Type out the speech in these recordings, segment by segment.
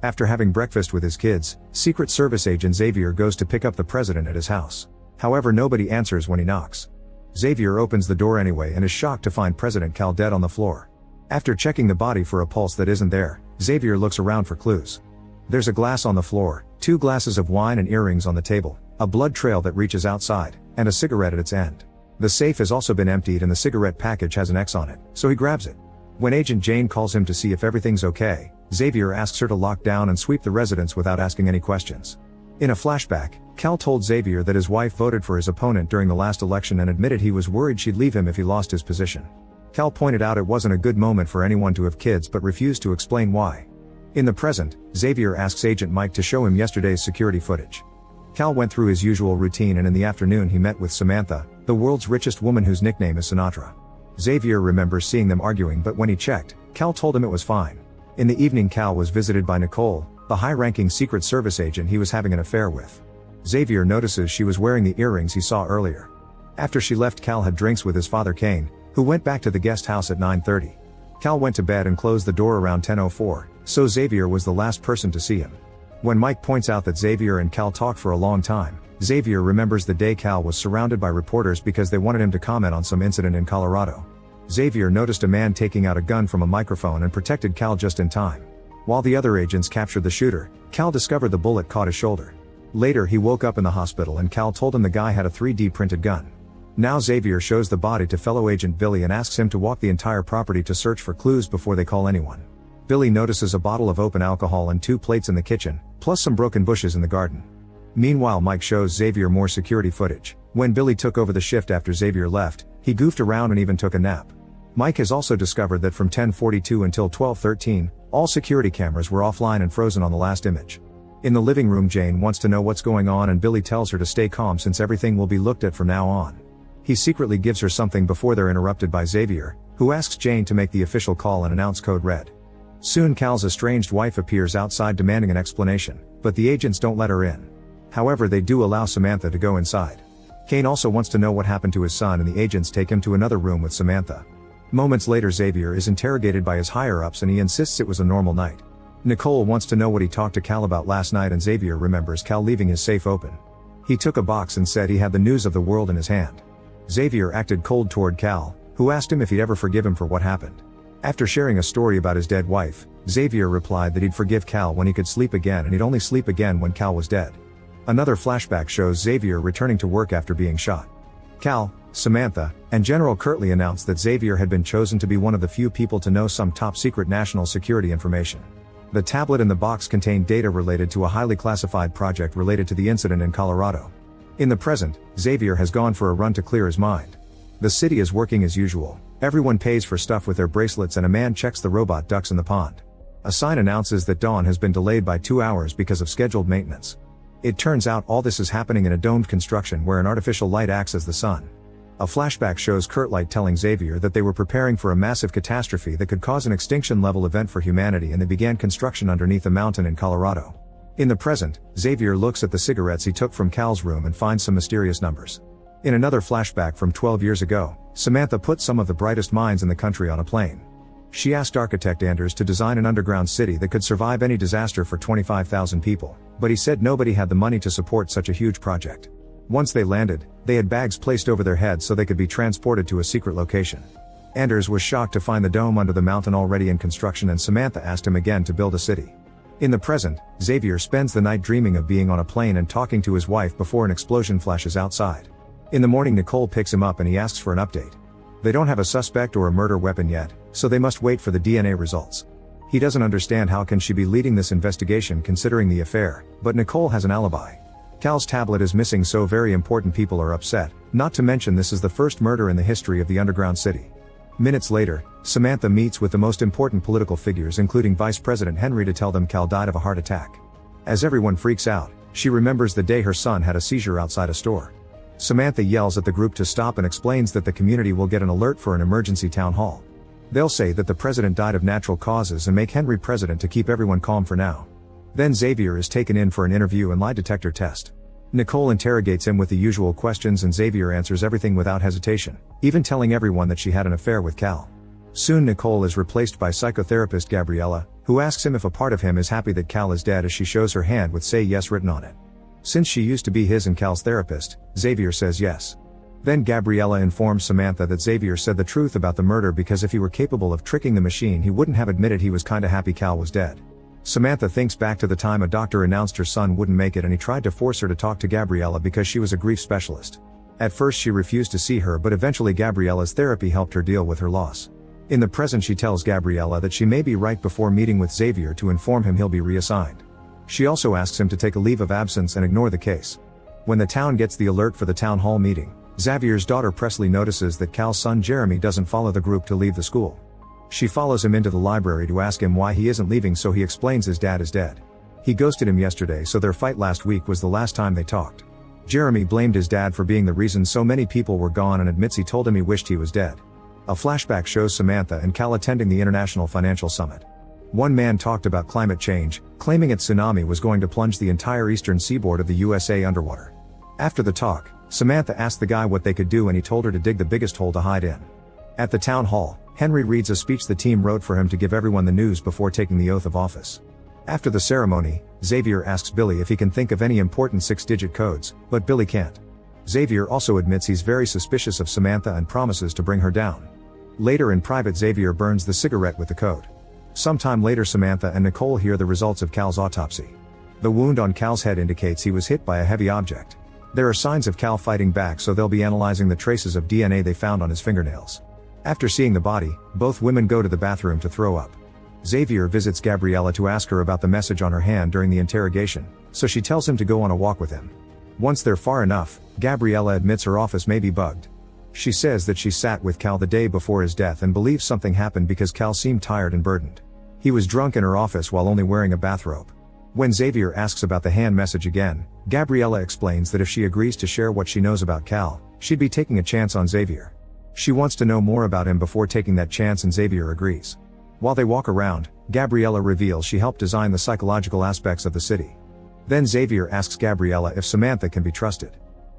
After having breakfast with his kids, Secret Service agent Xavier goes to pick up the president at his house. However, nobody answers when he knocks. Xavier opens the door anyway and is shocked to find President Cal dead on the floor. After checking the body for a pulse that isn't there, Xavier looks around for clues. There's a glass on the floor, 2 glasses of wine and earrings on the table, a blood trail that reaches outside, and a cigarette at its end. The safe has also been emptied and the cigarette package has an X on it, so he grabs it. When Agent Jane calls him to see if everything's okay, Xavier asks her to lock down and sweep the residence without asking any questions. In a flashback, Cal told Xavier that his wife voted for his opponent during the last election and admitted he was worried she'd leave him if he lost his position. Cal pointed out it wasn't a good moment for anyone to have kids but refused to explain why. In the present, Xavier asks Agent Mike to show him yesterday's security footage. Cal went through his usual routine and in the afternoon he met with Samantha, the world's richest woman whose nickname is Sinatra. Xavier remembers seeing them arguing, but when he checked, Cal told him it was fine. In the evening, Cal was visited by Nicole, the high-ranking Secret Service agent he was having an affair with. Xavier notices she was wearing the earrings he saw earlier. After she left, Cal had drinks with his father Kane, who went back to the guest house at 9:30. Cal went to bed and closed the door around 10:04, so Xavier was the last person to see him. When Mike points out that Xavier and Cal talked for a long time, Xavier remembers the day Cal was surrounded by reporters because they wanted him to comment on some incident in Colorado. Xavier noticed a man taking out a gun from a microphone and protected Cal just in time. While the other agents captured the shooter, Cal discovered the bullet caught his shoulder. Later he woke up in the hospital and Cal told him the guy had a 3D printed gun. Now Xavier shows the body to fellow agent Billy and asks him to walk the entire property to search for clues before they call anyone. Billy notices a bottle of open alcohol and 2 plates in the kitchen, plus some broken bushes in the garden. Meanwhile, Mike shows Xavier more security footage. When Billy took over the shift after Xavier left, he goofed around and even took a nap. Mike has also discovered that from 10:42 until 12:13, all security cameras were offline and frozen on the last image. In the living room, Jane wants to know what's going on and Billy tells her to stay calm since everything will be looked at from now on. He secretly gives her something before they're interrupted by Xavier, who asks Jane to make the official call and announce code red. Soon Cal's estranged wife appears outside demanding an explanation, but the agents don't let her in. However, they do allow Samantha to go inside. Kane also wants to know what happened to his son and the agents take him to another room with Samantha. Moments later, Xavier is interrogated by his higher-ups and he insists it was a normal night. Nicole wants to know what he talked to Cal about last night and Xavier remembers Cal leaving his safe open. He took a box and said he had the news of the world in his hand. Xavier acted cold toward Cal, who asked him if he'd ever forgive him for what happened. After sharing a story about his dead wife, Xavier replied that he'd forgive Cal when he could sleep again and he'd only sleep again when Cal was dead. Another flashback shows Xavier returning to work after being shot. Cal, Samantha, and General Kirtley announced that Xavier had been chosen to be one of the few people to know some top-secret national security information. The tablet in the box contained data related to a highly classified project related to the incident in Colorado. In the present, Xavier has gone for a run to clear his mind. The city is working as usual. Everyone pays for stuff with their bracelets and a man checks the robot ducks in the pond. A sign announces that dawn has been delayed by 2 hours because of scheduled maintenance. It turns out all this is happening in a domed construction where an artificial light acts as the sun. A flashback shows Kirtley telling Xavier that they were preparing for a massive catastrophe that could cause an extinction-level event for humanity and they began construction underneath a mountain in Colorado. In the present, Xavier looks at the cigarettes he took from Cal's room and finds some mysterious numbers. In another flashback from 12 years ago, Samantha put some of the brightest minds in the country on a plane. She asked architect Anders to design an underground city that could survive any disaster for 25,000 people, but he said nobody had the money to support such a huge project. Once they landed, they had bags placed over their heads so they could be transported to a secret location. Anders was shocked to find the dome under the mountain already in construction and Samantha asked him again to build a city. In the present, Xavier spends the night dreaming of being on a plane and talking to his wife before an explosion flashes outside. In the morning, Nicole picks him up and he asks for an update. They don't have a suspect or a murder weapon yet, so they must wait for the DNA results. He doesn't understand how can she be leading this investigation considering the affair, but Nicole has an alibi. Cal's tablet is missing, so very important people are upset, not to mention this is the first murder in the history of the underground city. Minutes later, Samantha meets with the most important political figures including Vice President Henry to tell them Cal died of a heart attack. As everyone freaks out, she remembers the day her son had a seizure outside a store. Samantha yells at the group to stop and explains that the community will get an alert for an emergency town hall. They'll say that the president died of natural causes and make Henry president to keep everyone calm for now. Then Xavier is taken in for an interview and lie detector test. Nicole interrogates him with the usual questions and Xavier answers everything without hesitation, even telling everyone that she had an affair with Cal. Soon Nicole is replaced by psychotherapist Gabriella, who asks him if a part of him is happy that Cal is dead as she shows her hand with "say yes" written on it. Since she used to be his and Cal's therapist, Xavier says yes. Then Gabriella informs Samantha that Xavier said the truth about the murder because if he were capable of tricking the machine he wouldn't have admitted he was kinda happy Cal was dead. Samantha thinks back to the time a doctor announced her son wouldn't make it and he tried to force her to talk to Gabriella because she was a grief specialist. At first she refused to see her, but eventually Gabriella's therapy helped her deal with her loss. In the present she tells Gabriella that she may be right before meeting with Xavier to inform him he'll be reassigned. She also asks him to take a leave of absence and ignore the case. When the town gets the alert for the town hall meeting, Xavier's daughter Presley notices that Cal's son Jeremy doesn't follow the group to leave the school. She follows him into the library to ask him why he isn't leaving, so he explains his dad is dead. He ghosted him yesterday, so their fight last week was the last time they talked. Jeremy blamed his dad for being the reason so many people were gone and admits he told him he wished he was dead. A flashback shows Samantha and Cal attending the International Financial Summit. One man talked about climate change, claiming a tsunami was going to plunge the entire eastern seaboard of the USA underwater. After the talk, Samantha asked the guy what they could do and he told her to dig the biggest hole to hide in. At the town hall, Henry reads a speech the team wrote for him to give everyone the news before taking the oath of office. After the ceremony, Xavier asks Billy if he can think of any important 6-digit codes, but Billy can't. Xavier also admits he's very suspicious of Samantha and promises to bring her down. Later in private, Xavier burns the cigarette with the code. Sometime later, Samantha and Nicole hear the results of Cal's autopsy. The wound on Cal's head indicates he was hit by a heavy object. There are signs of Cal fighting back, so they'll be analyzing the traces of DNA they found on his fingernails. After seeing the body, both women go to the bathroom to throw up. Xavier visits Gabriella to ask her about the message on her hand during the interrogation, so she tells him to go on a walk with him. Once they're far enough, Gabriella admits her office may be bugged. She says that she sat with Cal the day before his death and believes something happened because Cal seemed tired and burdened. He was drunk in her office while only wearing a bathrobe. When Xavier asks about the hand message again, Gabriella explains that if she agrees to share what she knows about Cal, she'd be taking a chance on Xavier. She wants to know more about him before taking that chance and Xavier agrees. While they walk around, Gabriella reveals she helped design the psychological aspects of the city. Then Xavier asks Gabriella if Samantha can be trusted.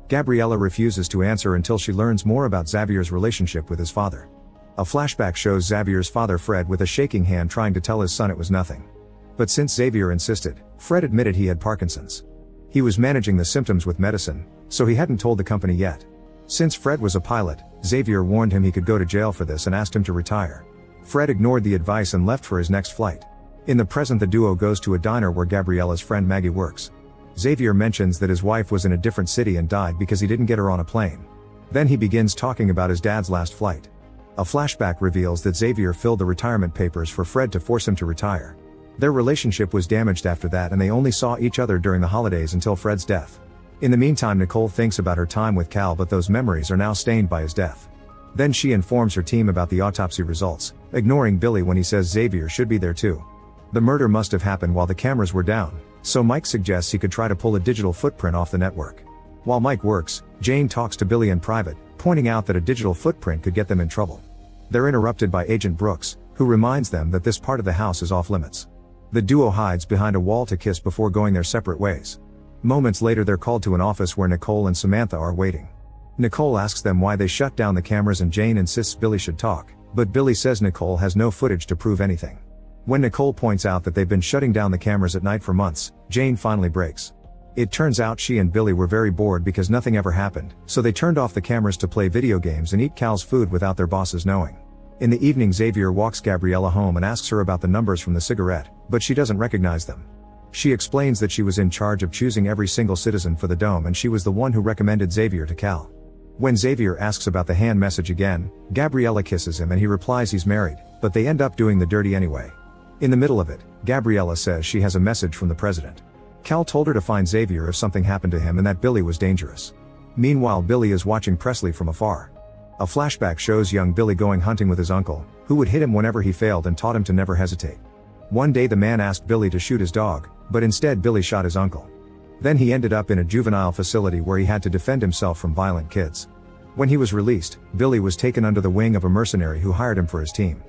Gabriella refuses to answer until she learns more about Xavier's relationship with his father. A flashback shows Xavier's father Fred with a shaking hand trying to tell his son it was nothing. But since Xavier insisted, Fred admitted he had Parkinson's. He was managing the symptoms with medicine, so he hadn't told the company yet. Since Fred was a pilot, Xavier warned him he could go to jail for this and asked him to retire. Fred ignored the advice and left for his next flight. In the present, the duo goes to a diner where Gabriella's friend Maggie works. Xavier mentions that his wife was in a different city and died because he didn't get her on a plane. Then he begins talking about his dad's last flight. A flashback reveals that Xavier filled the retirement papers for Fred to force him to retire. Their relationship was damaged after that and they only saw each other during the holidays until Fred's death. In the meantime, Nicole thinks about her time with Cal, but those memories are now stained by his death. Then she informs her team about the autopsy results, ignoring Billy when he says Xavier should be there too. The murder must have happened while the cameras were down, so Mike suggests he could try to pull a digital footprint off the network. While Mike works, Jane talks to Billy in private, pointing out that a digital footprint could get them in trouble. They're interrupted by Agent Brooks, who reminds them that this part of the house is off limits. The duo hides behind a wall to kiss before going their separate ways. Moments later, they're called to an office where Nicole and Samantha are waiting. Nicole asks them why they shut down the cameras and Jane insists Billy should talk, but Billy says Nicole has no footage to prove anything. When Nicole points out that they've been shutting down the cameras at night for months, Jane finally breaks. It turns out she and Billy were very bored because nothing ever happened, so they turned off the cameras to play video games and eat Cal's food without their bosses knowing. In the evening, Xavier walks Gabriella home and asks her about the numbers from the cigarette, but she doesn't recognize them. She explains that she was in charge of choosing every single citizen for the dome and she was the one who recommended Xavier to Cal. When Xavier asks about the hand message again, Gabriella kisses him and he replies he's married, but they end up doing the dirty anyway. In the middle of it, Gabriella says she has a message from the president. Cal told her to find Xavier if something happened to him and that Billy was dangerous. Meanwhile, Billy is watching Presley from afar. A flashback shows young Billy going hunting with his uncle, who would hit him whenever he failed and taught him to never hesitate. One day the man asked Billy to shoot his dog, but instead Billy shot his uncle. Then he ended up in a juvenile facility where he had to defend himself from violent kids. When he was released, Billy was taken under the wing of a mercenary who hired him for his team.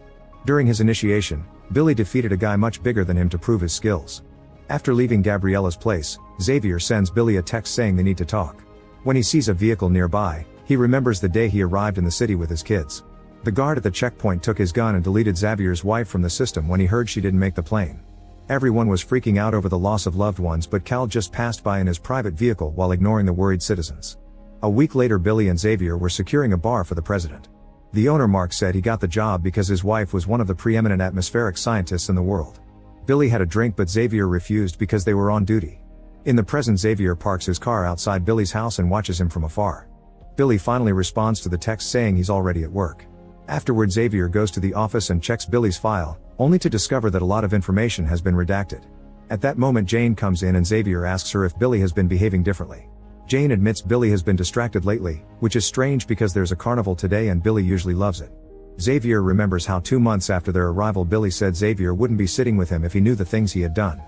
During his initiation, Billy defeated a guy much bigger than him to prove his skills. After leaving Gabriella's place, Xavier sends Billy a text saying they need to talk. When he sees a vehicle nearby, he remembers the day he arrived in the city with his kids. The guard at the checkpoint took his gun and deleted Xavier's wife from the system when he heard she didn't make the plane. Everyone was freaking out over the loss of loved ones, but Cal just passed by in his private vehicle while ignoring the worried citizens. A week later, Billy and Xavier were securing a bar for the president. The owner, Mark, said he got the job because his wife was one of the preeminent atmospheric scientists in the world. Billy had a drink, but Xavier refused because they were on duty. In the present, Xavier parks his car outside Billy's house and watches him from afar. Billy finally responds to the text saying he's already at work. Afterward, Xavier goes to the office and checks Billy's file, only to discover that a lot of information has been redacted. At that moment, Jane comes in and Xavier asks her if Billy has been behaving differently. Jane admits Billy has been distracted lately, which is strange because there's a carnival today and Billy usually loves it. Xavier remembers how 2 months after their arrival, Billy said Xavier wouldn't be sitting with him if he knew the things he had done.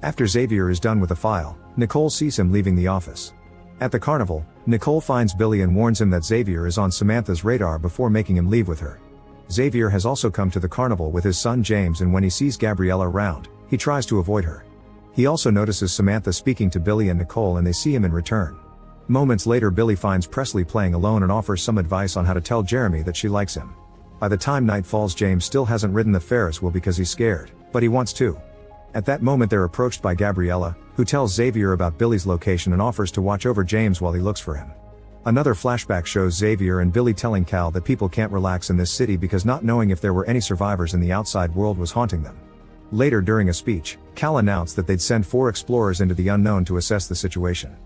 After Xavier is done with the file, Nicole sees him leaving the office. At the carnival, Nicole finds Billy and warns him that Xavier is on Samantha's radar before making him leave with her. Xavier has also come to the carnival with his son James, and when he sees Gabriella around, he tries to avoid her. He also notices Samantha speaking to Billy and Nicole, and they see him in return. Moments later, Billy finds Presley playing alone and offers some advice on how to tell Jeremy that she likes him. By the time night falls, James still hasn't ridden the Ferris wheel because he's scared, but he wants to. At that moment, they're approached by Gabriella, who tells Xavier about Billy's location and offers to watch over James while he looks for him. Another flashback shows Xavier and Billy telling Cal that people can't relax in this city because not knowing if there were any survivors in the outside world was haunting them. Later, during a speech, Cal announced that they'd send 4 explorers into the unknown to assess the situation.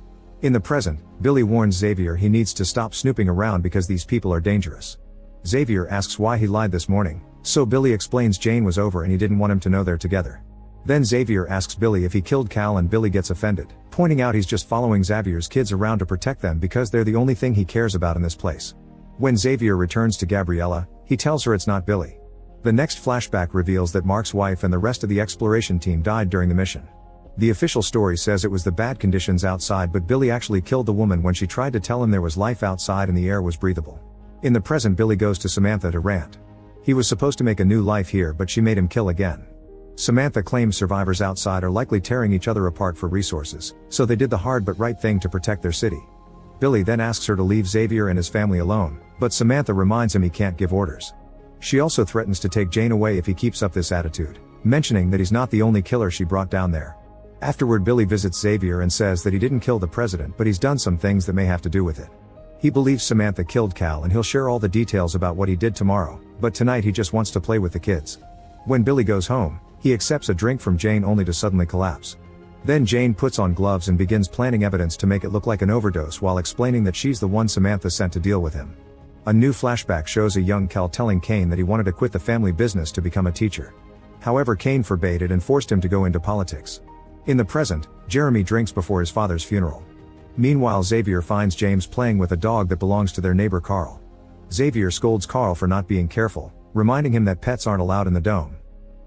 In the present, Billy warns Xavier he needs to stop snooping around because these people are dangerous. Xavier asks why he lied this morning, so Billy explains Jane was over and he didn't want him to know they're together. Then Xavier asks Billy if he killed Cal, and Billy gets offended, pointing out he's just following Xavier's kids around to protect them because they're the only thing he cares about in this place. When Xavier returns to Gabriella, he tells her it's not Billy. The next flashback reveals that Mark's wife and the rest of the exploration team died during the mission. The official story says it was the bad conditions outside, but Billy actually killed the woman when she tried to tell him there was life outside and the air was breathable. In the present, Billy goes to Samantha to rant. He was supposed to make a new life here, but she made him kill again. Samantha claims survivors outside are likely tearing each other apart for resources, so they did the hard but right thing to protect their city. Billy then asks her to leave Xavier and his family alone, but Samantha reminds him he can't give orders. She also threatens to take Jane away if he keeps up this attitude, mentioning that he's not the only killer she brought down there. Afterward, Billy visits Xavier and says that he didn't kill the president, but he's done some things that may have to do with it. He believes Samantha killed Cal and he'll share all the details about what he did tomorrow, but tonight he just wants to play with the kids. When Billy goes home, he accepts a drink from Jane only to suddenly collapse. Then Jane puts on gloves and begins planting evidence to make it look like an overdose while explaining that she's the one Samantha sent to deal with him. A new flashback shows a young Cal telling Kane that he wanted to quit the family business to become a teacher. However, Kane forbade it and forced him to go into politics. In the present, Jeremy drinks before his father's funeral. Meanwhile, Xavier finds James playing with a dog that belongs to their neighbor Carl. Xavier scolds Carl for not being careful, reminding him that pets aren't allowed in the dome.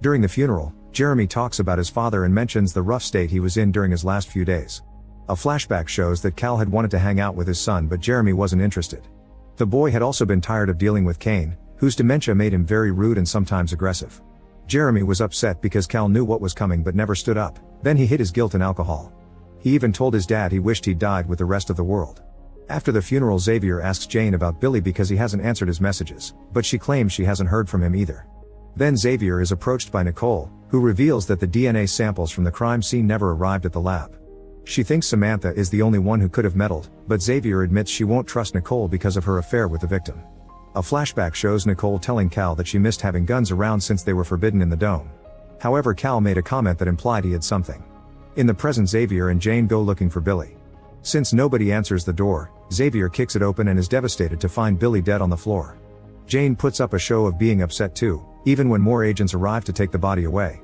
During the funeral, Jeremy talks about his father and mentions the rough state he was in during his last few days. A flashback shows that Cal had wanted to hang out with his son, but Jeremy wasn't interested. The boy had also been tired of dealing with Kane, whose dementia made him very rude and sometimes aggressive. Jeremy was upset because Cal knew what was coming but never stood up. Then he hid his guilt in alcohol. He even told his dad he wished he'd died with the rest of the world. After the funeral, Xavier asks Jane about Billy because he hasn't answered his messages, but she claims she hasn't heard from him either. Then Xavier is approached by Nicole, who reveals that the DNA samples from the crime scene never arrived at the lab. She thinks Samantha is the only one who could have meddled, but Xavier admits she won't trust Nicole because of her affair with the victim. A flashback shows Nicole telling Cal that she missed having guns around since they were forbidden in the dome. However, Cal made a comment that implied he had something. In the present, Xavier and Jane go looking for Billy. Since nobody answers the door, Xavier kicks it open and is devastated to find Billy dead on the floor. Jane puts up a show of being upset too, even when more agents arrive to take the body away.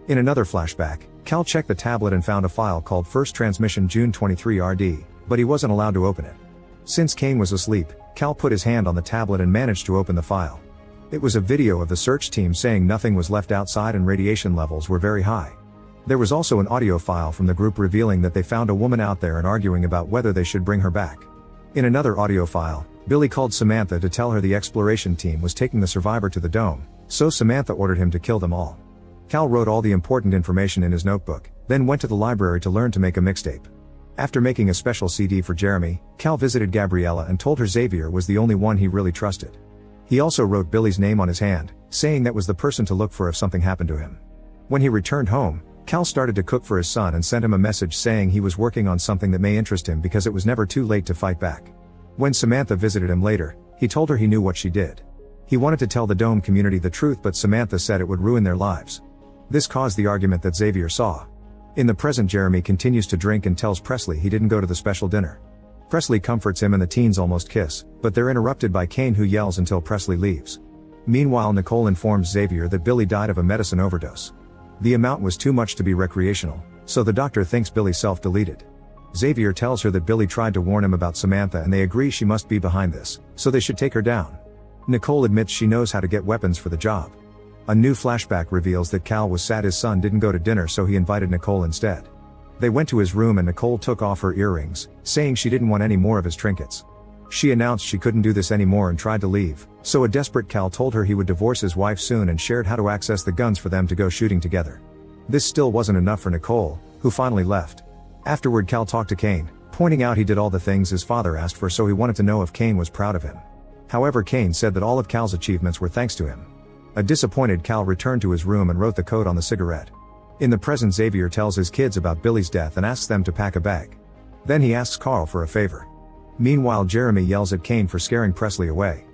In another flashback, Cal checked the tablet and found a file called First Transmission June 23 RD, but he wasn't allowed to open it. Since Kane was asleep, Cal put his hand on the tablet and managed to open the file. It was a video of the search team saying nothing was left outside and radiation levels were very high. There was also an audio file from the group revealing that they found a woman out there and arguing about whether they should bring her back. In another audio file, Billy called Samantha to tell her the exploration team was taking the survivor to the dome, so Samantha ordered him to kill them all. Cal wrote all the important information in his notebook, then went to the library to learn to make a mixtape. After making a special CD for Jeremy, Cal visited Gabriella and told her Xavier was the only one he really trusted. He also wrote Billy's name on his hand, saying that was the person to look for if something happened to him. When he returned home, Cal started to cook for his son and sent him a message saying he was working on something that may interest him because it was never too late to fight back. When Samantha visited him later, he told her he knew what she did. He wanted to tell the Dome community the truth, but Samantha said it would ruin their lives. This caused the argument that Xavier saw. In the present, Jeremy continues to drink and tells Presley he didn't go to the special dinner. Presley comforts him and the teens almost kiss, but they're interrupted by Kane, who yells until Presley leaves. Meanwhile, Nicole informs Xavier that Billy died of a medicine overdose. The amount was too much to be recreational, so the doctor thinks Billy self-deleted. Xavier tells her that Billy tried to warn him about Samantha and they agree she must be behind this, so they should take her down. Nicole admits she knows how to get weapons for the job. A new flashback reveals that Cal was sad his son didn't go to dinner, so he invited Nicole instead. They went to his room and Nicole took off her earrings, saying she didn't want any more of his trinkets. She announced she couldn't do this anymore and tried to leave, so a desperate Cal told her he would divorce his wife soon and shared how to access the guns for them to go shooting together. This still wasn't enough for Nicole, who finally left. Afterward, Cal talked to Kane, pointing out he did all the things his father asked for, so he wanted to know if Kane was proud of him. However, Kane said that all of Cal's achievements were thanks to him. A disappointed Cal returned to his room and wrote the code on the cigarette. In the present, Xavier tells his kids about Billy's death and asks them to pack a bag. Then he asks Carl for a favor. Meanwhile, Jeremy yells at Kane for scaring Presley away.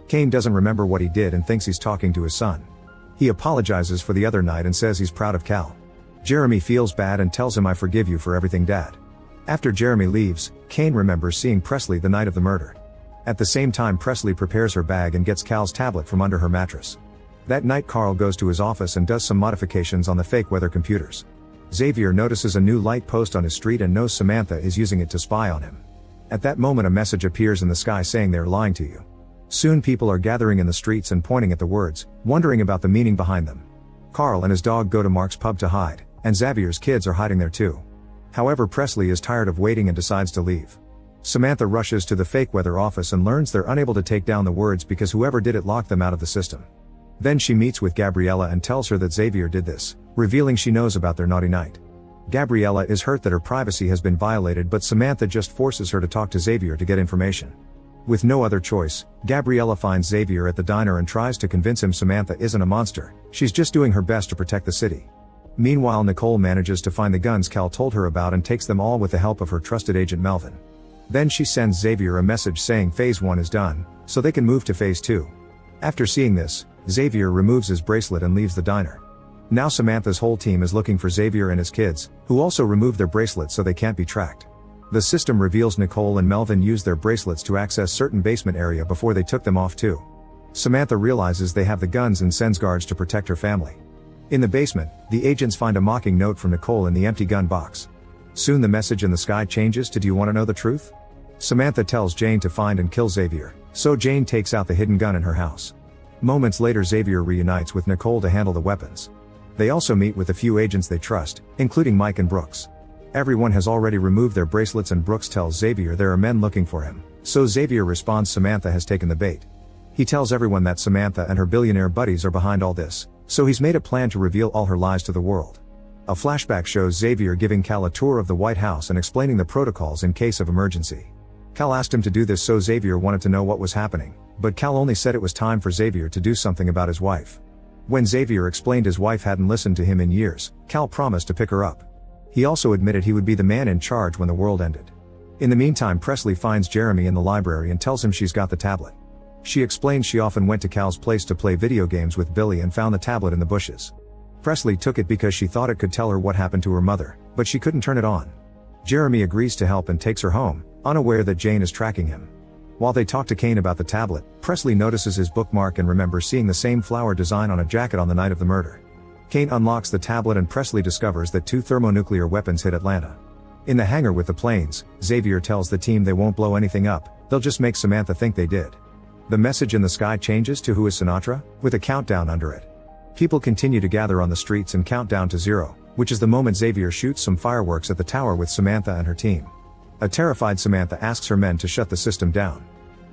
Kane doesn't remember what he did and thinks he's talking to his son. He apologizes for the other night and says he's proud of Cal. Jeremy feels bad and tells him, "I forgive you for everything, Dad." After Jeremy leaves, Kane remembers seeing Presley the night of the murder. At the same time, Presley prepares her bag and gets Cal's tablet from under her mattress. That night, Carl goes to his office and does some modifications on the fake weather computers. Xavier notices a new light post on his street and knows Samantha is using it to spy on him. At that moment, a message appears in the sky saying they're lying to you. Soon people are gathering in the streets and pointing at the words, wondering about the meaning behind them. Carl and his dog go to Mark's pub to hide, and Xavier's kids are hiding there too. However, Presley is tired of waiting and decides to leave. Samantha rushes to the fake weather office and learns they're unable to take down the words because whoever did it locked them out of the system. Then she meets with Gabriella and tells her that Xavier did this, revealing she knows about their naughty night. Gabriella is hurt that her privacy has been violated, but Samantha just forces her to talk to Xavier to get information. With no other choice, Gabriella finds Xavier at the diner and tries to convince him Samantha isn't a monster, she's just doing her best to protect the city. Meanwhile, Nicole manages to find the guns Cal told her about and takes them all with the help of her trusted agent Melvin. Then she sends Xavier a message saying Phase 1 is done, so they can move to Phase 2. After seeing this, Xavier removes his bracelet and leaves the diner. Now Samantha's whole team is looking for Xavier and his kids, who also removed their bracelets so they can't be tracked. The system reveals Nicole and Melvin used their bracelets to access certain basement area before they took them off too. Samantha realizes they have the guns and sends guards to protect her family. In the basement, the agents find a mocking note from Nicole in the empty gun box. Soon the message in the sky changes to "Do you want to know the truth?" Samantha tells Jane to find and kill Xavier, so Jane takes out the hidden gun in her house. Moments later, Xavier reunites with Nicole to handle the weapons. They also meet with a few agents they trust, including Mike and Brooks. Everyone has already removed their bracelets and Brooks tells Xavier there are men looking for him, so Xavier responds Samantha has taken the bait. He tells everyone that Samantha and her billionaire buddies are behind all this, so he's made a plan to reveal all her lies to the world. A flashback shows Xavier giving Cal a tour of the White House and explaining the protocols in case of emergency. Cal asked him to do this, so Xavier wanted to know what was happening, but Cal only said it was time for Xavier to do something about his wife. When Xavier explained his wife hadn't listened to him in years, Cal promised to pick her up. He also admitted he would be the man in charge when the world ended. In the meantime, Presley finds Jeremy in the library and tells him she's got the tablet. She explains she often went to Cal's place to play video games with Billy and found the tablet in the bushes. Presley took it because she thought it could tell her what happened to her mother, but she couldn't turn it on. Jeremy agrees to help and takes her home, unaware that Jane is tracking him. While they talk to Kane about the tablet, Presley notices his bookmark and remembers seeing the same flower design on a jacket on the night of the murder. Kane unlocks the tablet and Presley discovers that 2 thermonuclear weapons hit Atlanta. In the hangar with the planes, Xavier tells the team they won't blow anything up, they'll just make Samantha think they did. The message in the sky changes to "Who is Sinatra?" with a countdown under it. People continue to gather on the streets and count down to 0, which is the moment Xavier shoots some fireworks at the tower with Samantha and her team. A terrified Samantha asks her men to shut the system down.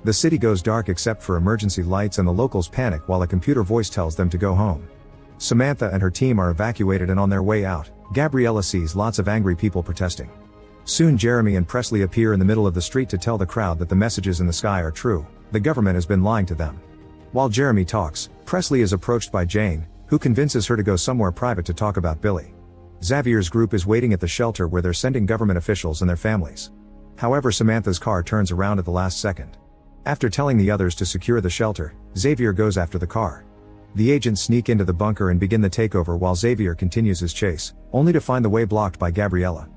The city goes dark except for emergency lights and the locals panic while a computer voice tells them to go home. Samantha and her team are evacuated, and on their way out, Gabriella sees lots of angry people protesting. Soon Jeremy and Presley appear in the middle of the street to tell the crowd that the messages in the sky are true, the government has been lying to them. While Jeremy talks, Presley is approached by Jane, who convinces her to go somewhere private to talk about Billy. Xavier's group is waiting at the shelter where they're sending government officials and their families. However, Samantha's car turns around at the last second. After telling the others to secure the shelter, Xavier goes after the car. The agents sneak into the bunker and begin the takeover while Xavier continues his chase, only to find the way blocked by Gabriella.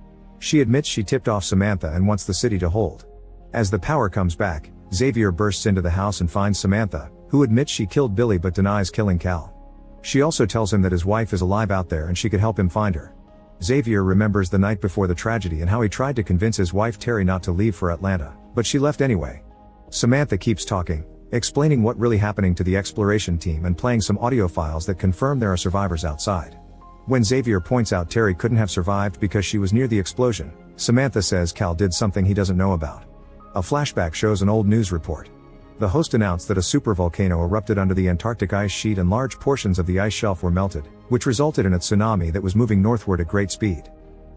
She admits she tipped off Samantha and wants the city to hold. As the power comes back, Xavier bursts into the house and finds Samantha, who admits she killed Billy but denies killing Cal. She also tells him that his wife is alive out there and she could help him find her. Xavier remembers the night before the tragedy and how he tried to convince his wife Terry not to leave for Atlanta, but she left anyway. Samantha keeps talking, explaining what really happening to the exploration team and playing some audio files that confirm there are survivors outside. When Xavier points out Terry couldn't have survived because she was near the explosion, Samantha says Cal did something he doesn't know about. A flashback shows an old news report. The host announced that a supervolcano erupted under the Antarctic ice sheet and large portions of the ice shelf were melted, which resulted in a tsunami that was moving northward at great speed.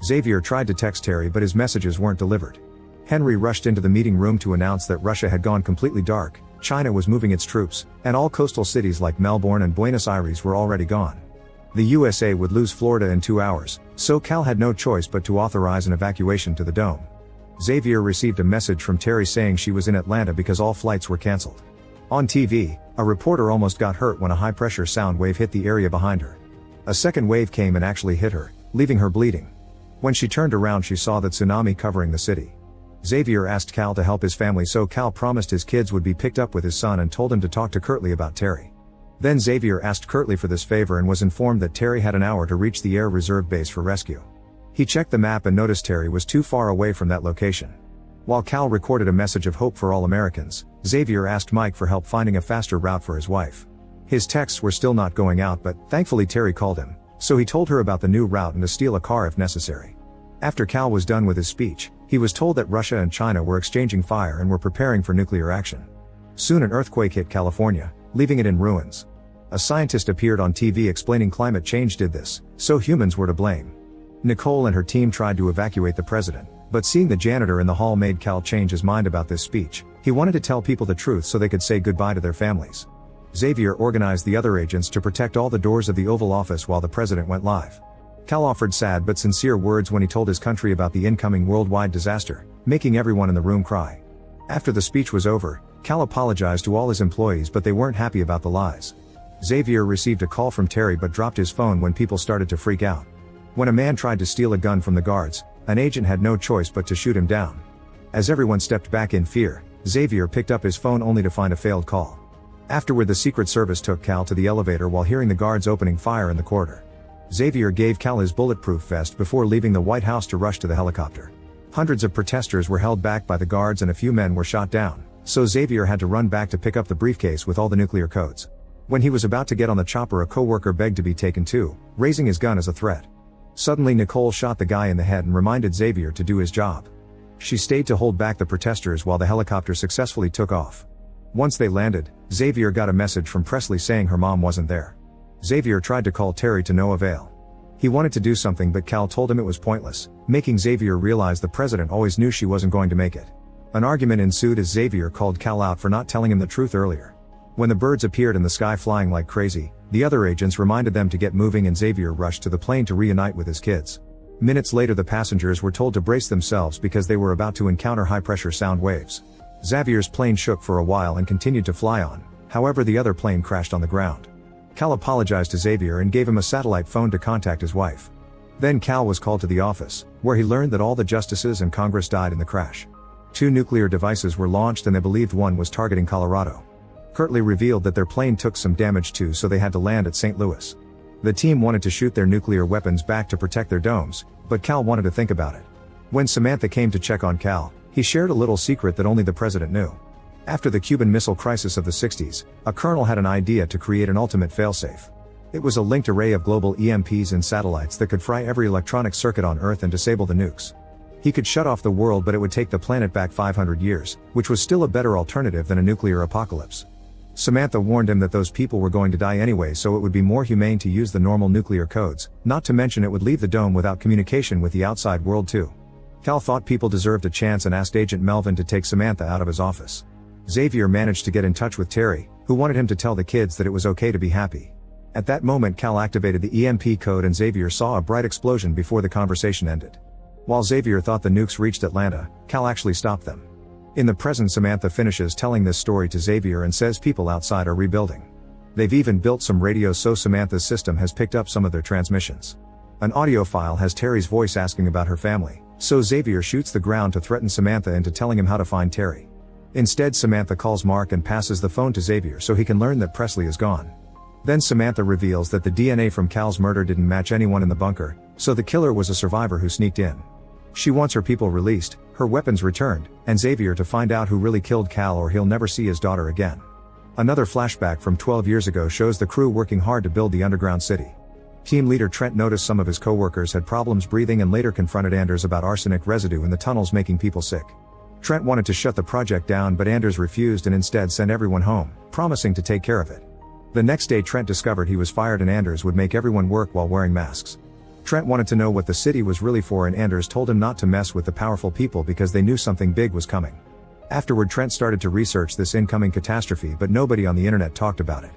Xavier tried to text Terry but his messages weren't delivered. Henry rushed into the meeting room to announce that Russia had gone completely dark, China was moving its troops, and all coastal cities like Melbourne and Buenos Aires were already gone. The USA would lose Florida in 2 hours, so Cal had no choice but to authorize an evacuation to the dome. Xavier received a message from Terry saying she was in Atlanta because all flights were cancelled. On TV, a reporter almost got hurt when a high-pressure sound wave hit the area behind her. A second wave came and actually hit her, leaving her bleeding. When she turned around she saw the tsunami covering the city. Xavier asked Cal to help his family, so Cal promised his kids would be picked up with his son and told him to talk to Kirtley about Terry. Then Xavier asked Kirtley for this favor and was informed that Terry had an hour to reach the Air Reserve Base for rescue. He checked the map and noticed Terry was too far away from that location. While Cal recorded a message of hope for all Americans, Xavier asked Mike for help finding a faster route for his wife. His texts were still not going out, but thankfully Terry called him, so he told her about the new route and to steal a car if necessary. After Cal was done with his speech, he was told that Russia and China were exchanging fire and were preparing for nuclear action. Soon an earthquake hit California, leaving it in ruins. A scientist appeared on TV explaining climate change did this, so humans were to blame. Nicole and her team tried to evacuate the president, but seeing the janitor in the hall made Cal change his mind about this speech. He wanted to tell people the truth so they could say goodbye to their families. Xavier organized the other agents to protect all the doors of the Oval Office while the president went live. Cal offered sad but sincere words when he told his country about the incoming worldwide disaster, making everyone in the room cry. After the speech was over, Cal apologized to all his employees, but they weren't happy about the lies. Xavier received a call from Terry but dropped his phone when people started to freak out. When a man tried to steal a gun from the guards, an agent had no choice but to shoot him down. As everyone stepped back in fear, Xavier picked up his phone only to find a failed call. Afterward, the Secret Service took Cal to the elevator while hearing the guards opening fire in the corridor. Xavier gave Cal his bulletproof vest before leaving the White House to rush to the helicopter. Hundreds of protesters were held back by the guards and a few men were shot down, so Xavier had to run back to pick up the briefcase with all the nuclear codes. When he was about to get on the chopper, a co-worker begged to be taken too, raising his gun as a threat. Suddenly Nicole shot the guy in the head and reminded Xavier to do his job. She stayed to hold back the protesters while the helicopter successfully took off. Once they landed, Xavier got a message from Presley saying her mom wasn't there. Xavier tried to call Terry to no avail. He wanted to do something but Cal told him it was pointless, making Xavier realize the president always knew she wasn't going to make it. An argument ensued as Xavier called Cal out for not telling him the truth earlier. When the birds appeared in the sky flying like crazy, the other agents reminded them to get moving and Xavier rushed to the plane to reunite with his kids. Minutes later the passengers were told to brace themselves because they were about to encounter high-pressure sound waves. Xavier's plane shook for a while and continued to fly on, however the other plane crashed on the ground. Cal apologized to Xavier and gave him a satellite phone to contact his wife. Then Cal was called to the office, where he learned that all the justices and Congress died in the crash. 2 nuclear devices were launched and they believed one was targeting Colorado. Kirtley revealed that their plane took some damage too, so they had to land at St. Louis. The team wanted to shoot their nuclear weapons back to protect their domes, but Cal wanted to think about it. When Samantha came to check on Cal, he shared a little secret that only the president knew. After the Cuban Missile Crisis of the 60s, a colonel had an idea to create an ultimate failsafe. It was a linked array of global EMPs and satellites that could fry every electronic circuit on Earth and disable the nukes. He could shut off the world, but it would take the planet back 500 years, which was still a better alternative than a nuclear apocalypse. Samantha warned him that those people were going to die anyway, so it would be more humane to use the normal nuclear codes, not to mention it would leave the dome without communication with the outside world too. Cal thought people deserved a chance and asked Agent Melvin to take Samantha out of his office. Xavier managed to get in touch with Terry, who wanted him to tell the kids that it was okay to be happy. At that moment Cal activated the EMP code and Xavier saw a bright explosion before the conversation ended. While Xavier thought the nukes reached Atlanta, Cal actually stopped them. In the present, Samantha finishes telling this story to Xavier and says people outside are rebuilding. They've even built some radios, so Samantha's system has picked up some of their transmissions. An audio file has Terry's voice asking about her family, so Xavier shoots the ground to threaten Samantha into telling him how to find Terry. Instead, Samantha calls Mark and passes the phone to Xavier so he can learn that Presley is gone. Then Samantha reveals that the DNA from Cal's murder didn't match anyone in the bunker, so the killer was a survivor who sneaked in. She wants her people released, her weapons returned, and Xavier to find out who really killed Cal or he'll never see his daughter again. Another flashback from 12 years ago shows the crew working hard to build the underground city. Team leader Trent noticed some of his co-workers had problems breathing and later confronted Anders about arsenic residue in the tunnels making people sick. Trent wanted to shut the project down, but Anders refused and instead sent everyone home, promising to take care of it. The next day Trent discovered he was fired and Anders would make everyone work while wearing masks. Trent wanted to know what the city was really for and Anders told him not to mess with the powerful people because they knew something big was coming. Afterward, Trent started to research this incoming catastrophe, but nobody on the internet talked about it.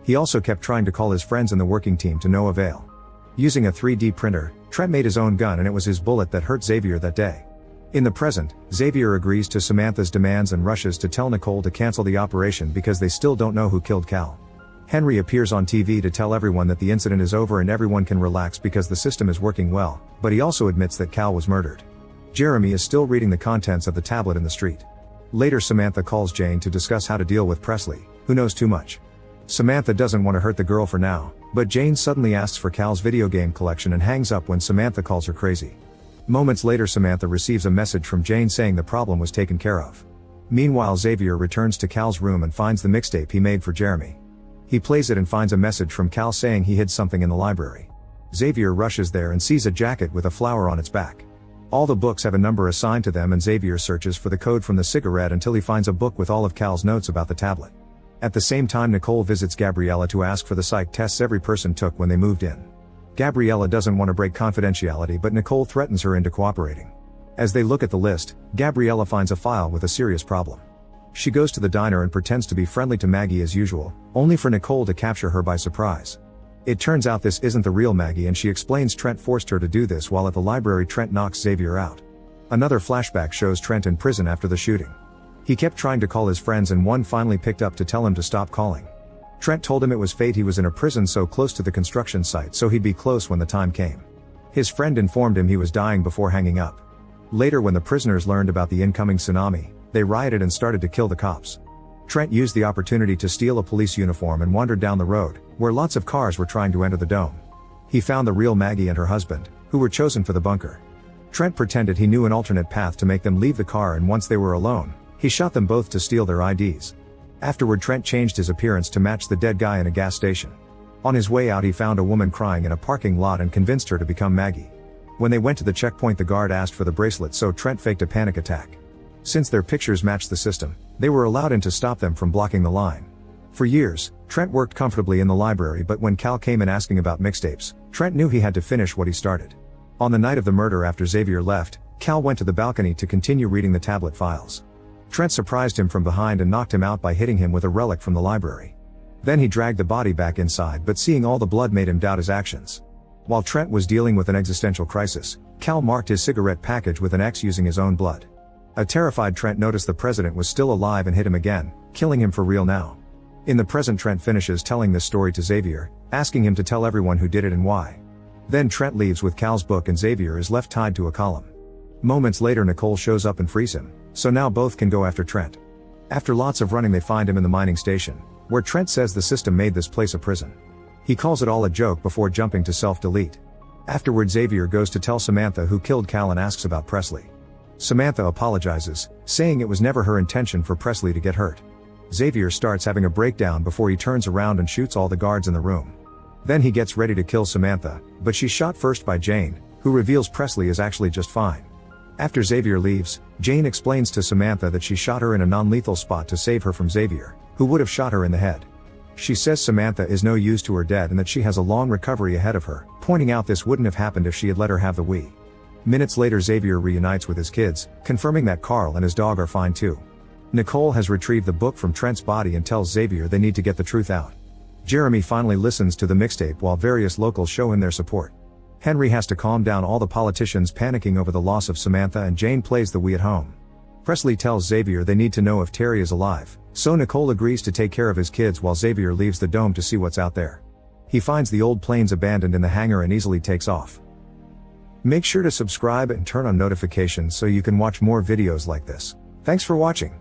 He also kept trying to call his friends in the working team to no avail. Using a 3D printer, Trent made his own gun and it was his bullet that hurt Xavier that day. In the present, Xavier agrees to Samantha's demands and rushes to tell Nicole to cancel the operation because they still don't know who killed Cal. Henry appears on TV to tell everyone that the incident is over and everyone can relax because the system is working well, but he also admits that Cal was murdered. Jeremy is still reading the contents of the tablet in the street. Later, Samantha calls Jane to discuss how to deal with Presley, who knows too much. Samantha doesn't want to hurt the girl for now, but Jane suddenly asks for Cal's video game collection and hangs up when Samantha calls her crazy. Moments later, Samantha receives a message from Jane saying the problem was taken care of. Meanwhile, Xavier returns to Cal's room and finds the mixtape he made for Jeremy. He plays it and finds a message from Cal saying he hid something in the library. Xavier rushes there and sees a jacket with a flower on its back. All the books have a number assigned to them and Xavier searches for the code from the cigarette until he finds a book with all of Cal's notes about the tablet. At the same time, Nicole visits Gabriella to ask for the psych tests every person took when they moved in. Gabriella doesn't want to break confidentiality, but Nicole threatens her into cooperating. As they look at the list, Gabriella finds a file with a serious problem. She goes to the diner and pretends to be friendly to Maggie as usual, only for Nicole to capture her by surprise. It turns out this isn't the real Maggie and she explains Trent forced her to do this. While at the library, Trent knocks Xavier out. Another flashback shows Trent in prison after the shooting. He kept trying to call his friends and one finally picked up to tell him to stop calling. Trent told him it was fate, he was in a prison so close to the construction site so he'd be close when the time came. His friend informed him he was dying before hanging up. Later, when the prisoners learned about the incoming tsunami, they rioted and started to kill the cops. Trent used the opportunity to steal a police uniform and wandered down the road, where lots of cars were trying to enter the dome. He found the real Maggie and her husband, who were chosen for the bunker. Trent pretended he knew an alternate path to make them leave the car, and once they were alone, he shot them both to steal their IDs. Afterward, Trent changed his appearance to match the dead guy in a gas station. On his way out, he found a woman crying in a parking lot and convinced her to become Maggie. When they went to the checkpoint, the guard asked for the bracelet, so Trent faked a panic attack. Since their pictures matched the system, they were allowed in to stop them from blocking the line. For years, Trent worked comfortably in the library, but when Cal came in asking about mixtapes, Trent knew he had to finish what he started. On the night of the murder, after Xavier left, Cal went to the balcony to continue reading the tablet files. Trent surprised him from behind and knocked him out by hitting him with a relic from the library. Then he dragged the body back inside, but seeing all the blood made him doubt his actions. While Trent was dealing with an existential crisis, Cal marked his cigarette package with an X using his own blood. A terrified Trent noticed the president was still alive and hit him again, killing him for real now. In the present, Trent finishes telling this story to Xavier, asking him to tell everyone who did it and why. Then Trent leaves with Cal's book and Xavier is left tied to a column. Moments later, Nicole shows up and frees him, so now both can go after Trent. After lots of running, they find him in the mining station, where Trent says the system made this place a prison. He calls it all a joke before jumping to self-delete. Afterward, Xavier goes to tell Samantha who killed Cal and asks about Presley. Samantha apologizes, saying it was never her intention for Presley to get hurt. Xavier starts having a breakdown before he turns around and shoots all the guards in the room. Then he gets ready to kill Samantha, but she's shot first by Jane, who reveals Presley is actually just fine. After Xavier leaves, Jane explains to Samantha that she shot her in a non-lethal spot to save her from Xavier, who would have shot her in the head. She says Samantha is no use to her dead and that she has a long recovery ahead of her, pointing out this wouldn't have happened if she had let her have the Wii. Minutes later, Xavier reunites with his kids, confirming that Carl and his dog are fine too. Nicole has retrieved the book from Trent's body and tells Xavier they need to get the truth out. Jeremy finally listens to the mixtape while various locals show him their support. Henry has to calm down all the politicians panicking over the loss of Samantha, and Jane plays the "We at Home." Presley tells Xavier they need to know if Terry is alive, so Nicole agrees to take care of his kids while Xavier leaves the dome to see what's out there. He finds the old planes abandoned in the hangar and easily takes off. Make sure to subscribe and turn on notifications so you can watch more videos like this. Thanks for watching.